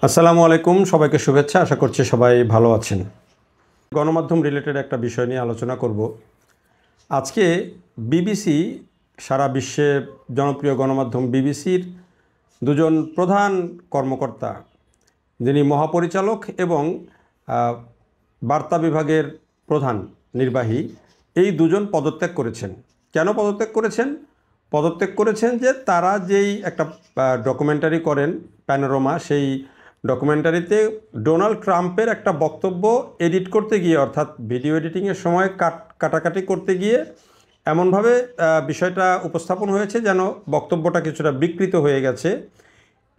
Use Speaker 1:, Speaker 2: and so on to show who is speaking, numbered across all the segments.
Speaker 1: আসসালামু আলাইকুম, সবাইকে শুভেচ্ছা। আশা করছি সবাই ভালো আছেন। গণমাধ্যম রিলেটেড একটা বিষয় নিয়ে আলোচনা করব। আজকে বিবিসি, সারা বিশ্বে জনপ্রিয় গণমাধ্যম বিবিসির দুজন প্রধান কর্মকর্তা, যিনি মহাপরিচালক এবং বার্তা বিভাগের প্রধান নির্বাহী, এই দুজন পদত্যাগ করেছেন। কেন পদত্যাগ করেছেন? পদত্যাগ করেছেন যে তারা যেই একটা ডকুমেন্টারি করেন প্যানোরামা, সেই ডকুমেন্টারিতে ডোনাল্ড ট্রাম্পের একটা বক্তব্য এডিট করতে গিয়ে, অর্থাৎ ভিডিও এডিটিংয়ের সময় কাটাকাটি করতে গিয়ে এমনভাবে বিষয়টা উপস্থাপন হয়েছে যেন বক্তব্যটা কিছুটা বিকৃত হয়ে গেছে।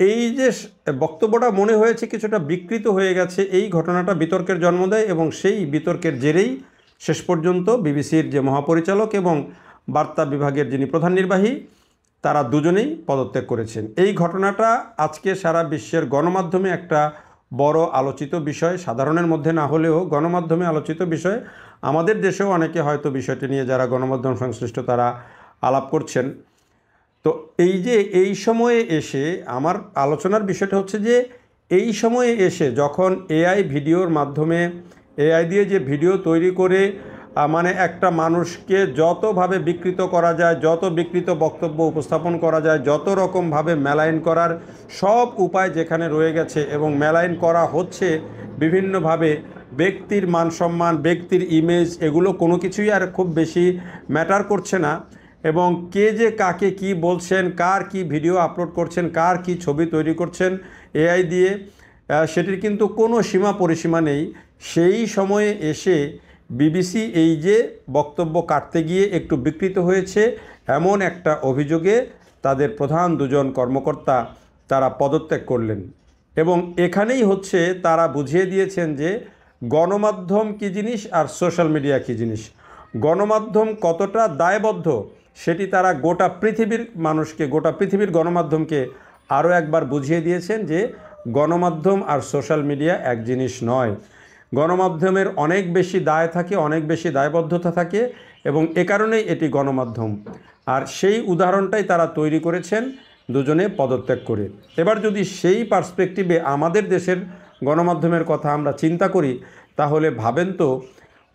Speaker 1: এই যে বক্তব্যটা মনে হয়েছে কিছুটা বিকৃত হয়ে গেছে, এই ঘটনাটা বিতর্কের জন্ম দেয় এবং সেই বিতর্কের জেরেই শেষ পর্যন্ত বিবিসির যে মহাপরিচালক এবং বার্তা বিভাগের যিনি প্রধান নির্বাহী, তারা দুজনেই পদত্যাগ করেছেন। এই ঘটনাটা আজকে সারা বিশ্বের গণমাধ্যমে একটা বড় আলোচিত বিষয়, সাধারণের মধ্যে না হলেও গণমাধ্যমে আলোচিত বিষয়। আমাদের দেশেও অনেকে হয়তো বিষয়টি নিয়ে, যারা গণমাধ্যম সংশ্লিষ্ট, তারা আলাপ করছেন। তো এই সময়ে এসে আমার আলোচনার বিষয়টা হচ্ছে যে এই সময়ে এসে যখন এআই ভিডিওর মাধ্যমে, এআই দিয়ে যে ভিডিও তৈরি করে মানে একটা মানুষকে যতভাবে বিকৃত করা যায়, যত বিকৃত বক্তব্য উপস্থাপন করা যায়, যত রকমভাবে মেলাইন করার সব উপায় যেখানে রয়ে গেছে এবং মেলাইন করা হচ্ছে বিভিন্নভাবে, ব্যক্তির মান সম্মান, ব্যক্তির ইমেজ, এগুলো কোনো কিছুই আর খুব বেশি ম্যাটার করছে না। এবং কে যে কাকে কি বলছেন, কার কি ভিডিও আপলোড করছেন, কার কি ছবি তৈরি করছেন এআই দিয়ে, সেটির কিন্তু কোনো সীমা পরিসীমা নেই। সেই সময়ে এসে বিবিসি এই যে বক্তব্য কাটতে গিয়ে একটু বিকৃত হয়েছে, এমন একটা অভিযোগে তাদের প্রধান দুজন কর্মকর্তা তারা পদত্যাগ করলেন। এবং এখানেই হচ্ছে তারা বুঝিয়ে দিয়েছেন যে গণমাধ্যম কী জিনিস আর সোশ্যাল মিডিয়া কী জিনিস। গণমাধ্যম কতটা দায়বদ্ধ সেটি তারা গোটা পৃথিবীর মানুষকে, গোটা পৃথিবীর গণমাধ্যমকে আরও একবার বুঝিয়ে দিয়েছেন যে গণমাধ্যম আর সোশ্যাল মিডিয়া এক জিনিস নয়। গণমাধ্যমের অনেক বেশি দায় থাকে, অনেক বেশি দায়বদ্ধতা থাকে এবং এ কারণেই এটি গণমাধ্যম। আর সেই উদাহরণটাই তারা তৈরি করেছেন দুজনে পদত্যাগ করে। এবার যদি সেই পার্সপেক্টিভে আমাদের দেশের গণমাধ্যমের কথা আমরা চিন্তা করি, তাহলে ভাবেন তো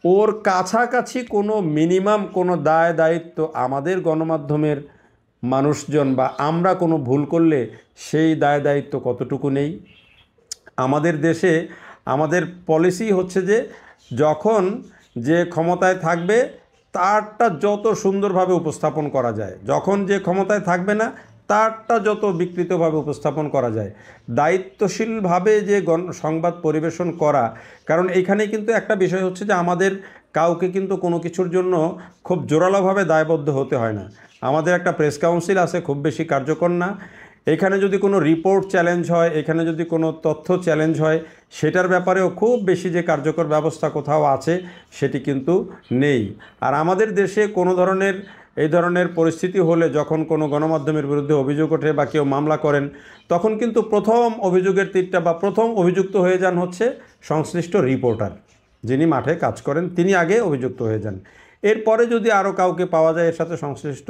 Speaker 1: ওর কাছাকাছি কোনো মিনিমাম কোনো দায় দায়িত্ব আমাদের গণমাধ্যমের মানুষজন বা আমরা কোনো ভুল করলে সেই দায় দায়িত্ব কতটুকু নেই? আমাদের দেশে আমাদের পলিসি হচ্ছে যে যখন যে ক্ষমতায় থাকবে তারটা যত সুন্দরভাবে উপস্থাপন করা যায়, যখন যে ক্ষমতায় থাকবে না তারটা যত বিকৃতভাবে উপস্থাপন করা যায়, দায়িত্বশীলভাবে যে সংবাদ পরিবেশন করা। কারণ এইখানে কিন্তু একটা বিষয় হচ্ছে যে আমাদের কাউকে কিন্তু কোনো কিছুর জন্য খুব জোরালোভাবে দায়বদ্ধ হতে হয় না। আমাদের একটা প্রেস কাউন্সিল আছে, খুব বেশি কার্যকর না। এখানে যদি কোনো রিপোর্ট চ্যালেঞ্জ হয়, এখানে যদি কোনো তথ্য চ্যালেঞ্জ হয়, সেটার ব্যাপারেও খুব বেশি যে কার্যকর ব্যবস্থা কোথাও আছে সেটি কিন্তু নেই। আর আমাদের দেশে কোনো ধরনের এই ধরনের পরিস্থিতি হলে, যখন কোনো গণমাধ্যমের বিরুদ্ধে অভিযোগ ওঠে বা কেউ মামলা করেন, তখন কিন্তু প্রথম অভিযোগের তীরটা বা প্রথম অভিযুক্ত হয়ে যান হচ্ছে সংশ্লিষ্ট রিপোর্টার, যিনি মাঠে কাজ করেন, তিনি আগে অভিযুক্ত হয়ে যান। এরপরে যদি আরও কাউকে পাওয়া যায় এর সাথে সংশ্লিষ্ট,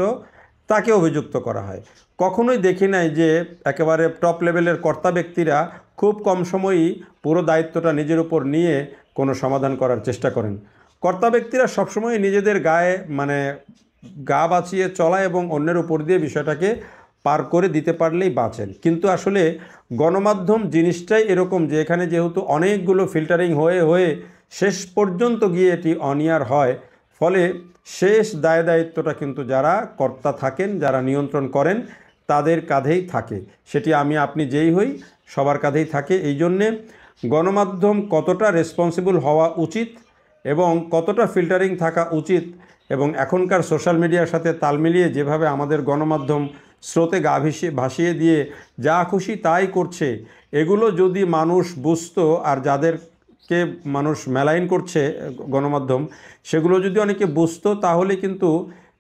Speaker 1: তাকে অভিযুক্ত করা হয়। কখনোই দেখি নাই যে একেবারে টপ লেভেলের কর্তা ব্যক্তিরা খুব কম সময়ই পুরো দায়িত্বটা নিজের উপর নিয়ে কোনো সমাধান করার চেষ্টা করেন। কর্তা ব্যক্তিরা সবসময় নিজেদের গায়ে মানে গা বাঁচিয়ে চলা এবং অন্যের উপর দিয়ে বিষয়টাকে পার করে দিতে পারলেই বাঁচেন। কিন্তু আসলে গণমাধ্যম জিনিসটাই এরকম যে এখানে যেহেতু অনেকগুলো ফিল্টারিং হয়ে হয়ে শেষ পর্যন্ত গিয়ে এটি অনিয়ার হয়, ফলে শেষ দায় দায়িত্বটা কিন্তু যারা কর্তা থাকেন, যারা নিয়ন্ত্রণ করেন, তাদের কাঁধেই থাকে। সেটি আমি আপনি যেই হই, সবার কাঁধেই থাকে। এই জন্যে গণমাধ্যম কতটা রেসপন্সিবল হওয়া উচিত এবং কতটা ফিল্টারিং থাকা উচিত, এবং এখনকার সোশ্যাল মিডিয়ার সাথে তাল মিলিয়ে যেভাবে আমাদের গণমাধ্যম স্রোতে গা ভাসিয়ে দিয়ে যা খুশি তাই করছে, এগুলো যদি মানুষ বুঝতো, আর যাদেরকে মানুষ মেলাইন করছে গণমাধ্যম, সেগুলো যদি অনেকে বুঝতো, তাহলে কিন্তু,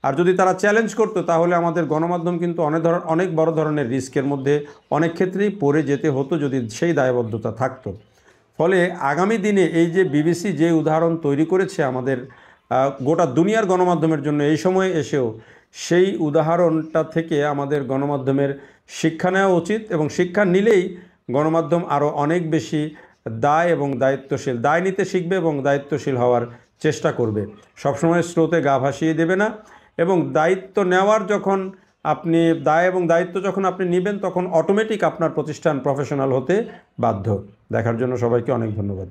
Speaker 1: আর যদি তারা চ্যালেঞ্জ করতো, তাহলে আমাদের গণমাধ্যম কিন্তু অনেক বড় ধরনের রিস্কের মধ্যে অনেক ক্ষেত্রেই পড়ে যেতে হতো যদি সেই দায়বদ্ধতা থাকতো। ফলে আগামী দিনে এই যে বিবিসি যে উদাহরণ তৈরি করেছে আমাদের গোটা দুনিয়ার গণমাধ্যমের জন্য, এই সময়ে এসেও সেই উদাহরণটা থেকে আমাদের গণমাধ্যমের শিক্ষা নেওয়া উচিত, এবং শিক্ষা নিলেই গণমাধ্যম আরও অনেক বেশি দায় এবং দায়িত্বশীল, দায় নিতে শিখবে এবং দায়িত্বশীল হওয়ার চেষ্টা করবে। সবসময় স্রোতে গা ভাসিয়ে দেবে না, এবং দায়িত্ব নেওয়ার যখন আপনি দায় এবং দায়িত্ব যখন আপনি নেবেন তখন অটোমেটিক আপনার প্রতিষ্ঠান প্রফেশনাল হতে বাধ্য। দেখার জন্য সবাইকে অনেক ধন্যবাদ।